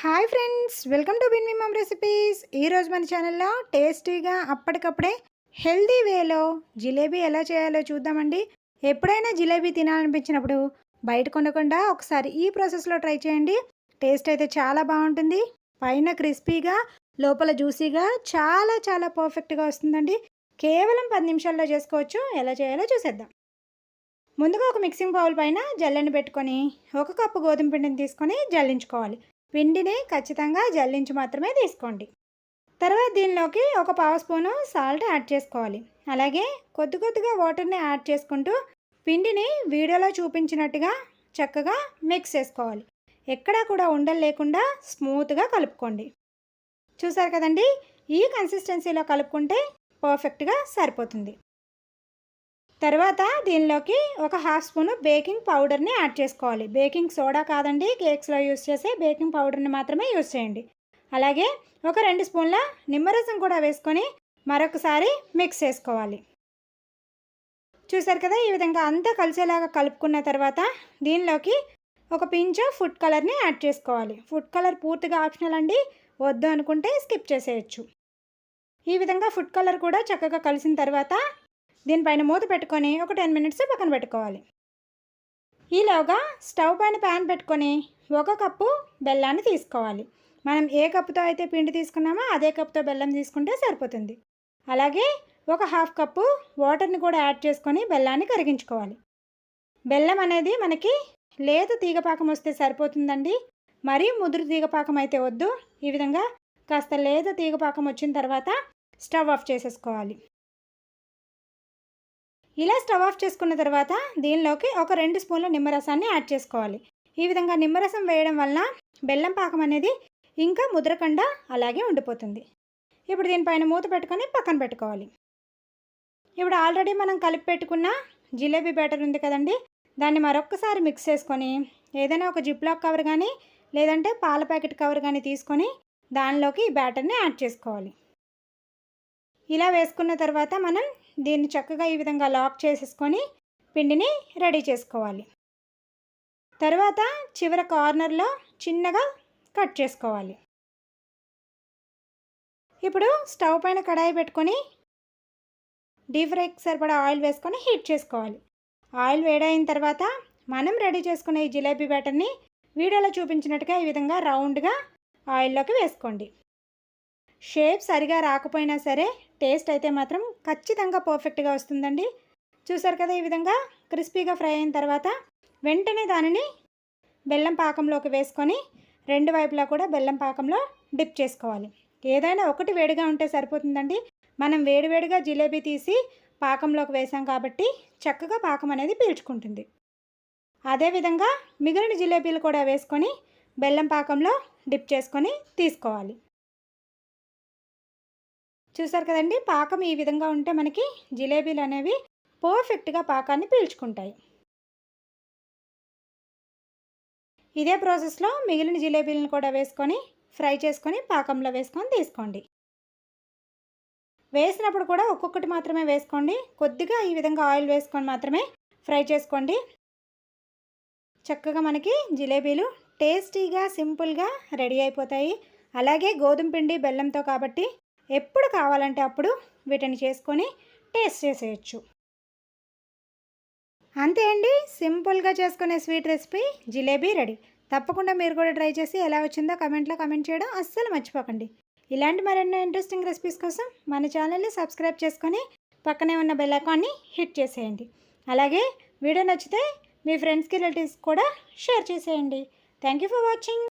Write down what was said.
Hi friends, welcome to బిన్ మమ్ recipes. ఈరోజు మన ఛానల్లో టేస్టీగా అప్పటికప్పుడే హెల్దీ వేలో జిలేబీ ఎలా చేయాలో చూద్దామండి. ఎప్పుడైనా జిలేబీ తినాలనిపించినప్పుడు బయట కొనకుండా ఒకసారి ఈ ప్రాసెస్లో ట్రై చేయండి. టేస్ట్ అయితే చాలా బాగుంటుంది. పైన క్రిస్పీగా లోపల జ్యూసీగా చాలా చాలా పర్ఫెక్ట్గా వస్తుందండి. కేవలం 10 నిమిషాల్లో చేసుకోవచ్చు. ఎలా చేయాలో చూసేద్దాం. ముందుగా ఒక మిక్సింగ్ బౌల్ పైన జల్లెని పెట్టుకొని 1 కప్పు గోధుమ పిండిని తీసుకొని జల్లించుకోవాలి. పిండిని ఖచ్చితంగా జల్లించి మాత్రమే తీసుకోండి. తర్వాత దీనిలోకి ఒక పావు స్పూను సాల్ట్ యాడ్ చేసుకోవాలి. అలాగే కొద్ది కొద్దిగా వాటర్ని యాడ్ చేసుకుంటూ పిండిని వీడియోలో చూపించినట్టుగా చక్కగా మిక్స్ చేసుకోవాలి. ఎక్కడా కూడా ఉండలు లేకుండా స్మూత్గా కలుపుకోండి. చూసారు కదండి, ఈ కన్సిస్టెన్సీలో కలుపుకుంటే పర్ఫెక్ట్గా సరిపోతుంది. తర్వాత దీనిలోకి ఒక హాఫ్ స్పూను బేకింగ్ పౌడర్ని యాడ్ చేసుకోవాలి. బేకింగ్ సోడా కాదండి, కేక్స్లో యూస్ చేసే బేకింగ్ పౌడర్ని మాత్రమే యూస్ చేయండి. అలాగే ఒక 2 స్పూన్ల నిమ్మరసం కూడా వేసుకొని మరొకసారి మిక్స్ చేసుకోవాలి. చూసారు కదా, ఈ విధంగా అంతా కలిసేలాగా కలుపుకున్న తర్వాత దీనిలోకి ఒక పించ్ ఫుడ్ కలర్ని యాడ్ చేసుకోవాలి. ఫుడ్ కలర్ పూర్తిగా ఆప్షనల్ అండి, వద్దు అనుకుంటే స్కిప్ చేసేయచ్చు. ఈ విధంగా ఫుడ్ కలర్ కూడా చక్కగా కలిసిన తర్వాత దీనిపైన మూత పెట్టుకొని ఒక 10 మినిట్స్ పక్కన పెట్టుకోవాలి. ఈలోగా స్టవ్ పైన ప్యాన్ పెట్టుకొని 1 కప్పు బెల్లాన్ని తీసుకోవాలి. మనం ఏ కప్పుతో అయితే పిండి తీసుకున్నామో అదే కప్పుతో బెల్లం తీసుకుంటే సరిపోతుంది. అలాగే ఒక హాఫ్ కప్పు వాటర్ని కూడా యాడ్ చేసుకొని బెల్లాన్ని కరిగించుకోవాలి. బెల్లం అనేది మనకి లేత తీగపాకం వస్తే సరిపోతుందండి. మరీ ముదురు తీగపాకం అయితే వద్దు. ఈ విధంగా కాస్త లేత తీగపాకం వచ్చిన తర్వాత స్టవ్ ఆఫ్ చేసేసుకోవాలి. ఇలా స్టవ్ ఆఫ్ చేసుకున్న తర్వాత దీనిలోకి ఒక 2 స్పూన్ల నిమ్మరసాన్ని యాడ్ చేసుకోవాలి. ఈ విధంగా నిమ్మరసం వేయడం వలన బెల్లం పాకం అనేది ఇంకా ముద్రకుండా అలాగే ఉండిపోతుంది. ఇప్పుడు దీనిపైన మూత పెట్టుకొని పక్కన పెట్టుకోవాలి. ఇప్పుడు ఆల్రెడీ మనం కలిపి పెట్టుకున్న జిలేబీ బ్యాటర్ ఉంది కదండి, దాన్ని మరొక్కసారి మిక్స్ చేసుకొని ఏదైనా ఒక జిప్లాక్ కవర్ కానీ లేదంటే పాల ప్యాకెట్ కవర్ కానీ తీసుకొని దానిలోకి ఈ బ్యాటర్ని యాడ్ చేసుకోవాలి. ఇలా వేసుకున్న తర్వాత మనం దీన్ని చక్కగా ఈ విధంగా లాక్ చేసేసుకొని పిండిని రెడీ చేసుకోవాలి. తర్వాత చివర కార్నర్లో చిన్నగా కట్ చేసుకోవాలి. ఇప్పుడు స్టవ్ పైన కడాయి పెట్టుకొని డీప్ ఫ్రైకి సరిపడా ఆయిల్ వేసుకొని హీట్ చేసుకోవాలి. ఆయిల్ వేడైన తర్వాత మనం రెడీ చేసుకునే ఈ జిలేబీ బ్యాటర్ని వీడియోలో చూపించినట్టుగా ఈ విధంగా రౌండ్గా ఆయిల్లోకి వేసుకోండి. షేప్ సరిగా రాకపోయినా సరే టేస్ట్ అయితే మాత్రం ఖచ్చితంగా పర్ఫెక్ట్గా వస్తుందండి. చూసారు కదా, ఈ విధంగా క్రిస్పీగా ఫ్రై అయిన తర్వాత వెంటనే దానిని బెల్లం పాకంలోకి వేసుకొని 2 వైపులా కూడా బెల్లం పాకంలో డిప్ చేసుకోవాలి. ఏదైనా ఒకటి వేడిగా ఉంటే సరిపోతుందండి. మనం వేడివేడిగా జిలేబీ తీసి పాకంలోకి వేసాం కాబట్టి చక్కగా పాకం అనేది పీల్చుకుంటుంది. అదేవిధంగా మిగిలిన జిలేబీలు కూడా వేసుకొని బెల్లం పాకంలో డిప్ చేసుకొని తీసుకోవాలి. చూసారు కదండి, పాకం ఈ విధంగా ఉంటే మనకి జిలేబీలు అనేవి పర్ఫెక్ట్గా పాకాన్ని పీల్చుకుంటాయి. ఇదే ప్రాసెస్లో మిగిలిన జిలేబీలను కూడా వేసుకొని ఫ్రై చేసుకొని పాకంలో వేసుకొని తీసుకోండి. వేసినప్పుడు కూడా ఒక్కొక్కటి మాత్రమే వేసుకోండి. కొద్దిగా ఈ విధంగా ఆయిల్ వేసుకొని మాత్రమే ఫ్రై చేసుకోండి. చక్కగా మనకి జిలేబీలు టేస్టీగా సింపుల్గా రెడీ అయిపోతాయి. అలాగే గోధుమ పిండి బెల్లంతో కాబట్టి ఎప్పుడు కావాలంటే అప్పుడు వీటిని చేసుకొని టేస్ట్ చేసేయచ్చు. అంతే అండి, సింపుల్గా చేసుకునే స్వీట్ రెసిపీ జిలేబీ రెడీ. తప్పకుండా మీరు కూడా ట్రై చేసి ఎలా వచ్చిందో కమెంట్లో కమెంట్ చేయడం అస్సలు మర్చిపోకండి. ఇలాంటి మరెన్నో ఇంట్రెస్టింగ్ రెసిపీస్ కోసం మన ఛానల్ని సబ్స్క్రైబ్ చేసుకొని పక్కనే ఉన్న బెల్ ఐకాన్ని హిట్ చేసేయండి. అలాగే వీడియో నచ్చితే మీ ఫ్రెండ్స్కి రిలేటివ్స్ కూడా షేర్ చేసేయండి. Thank you for watching.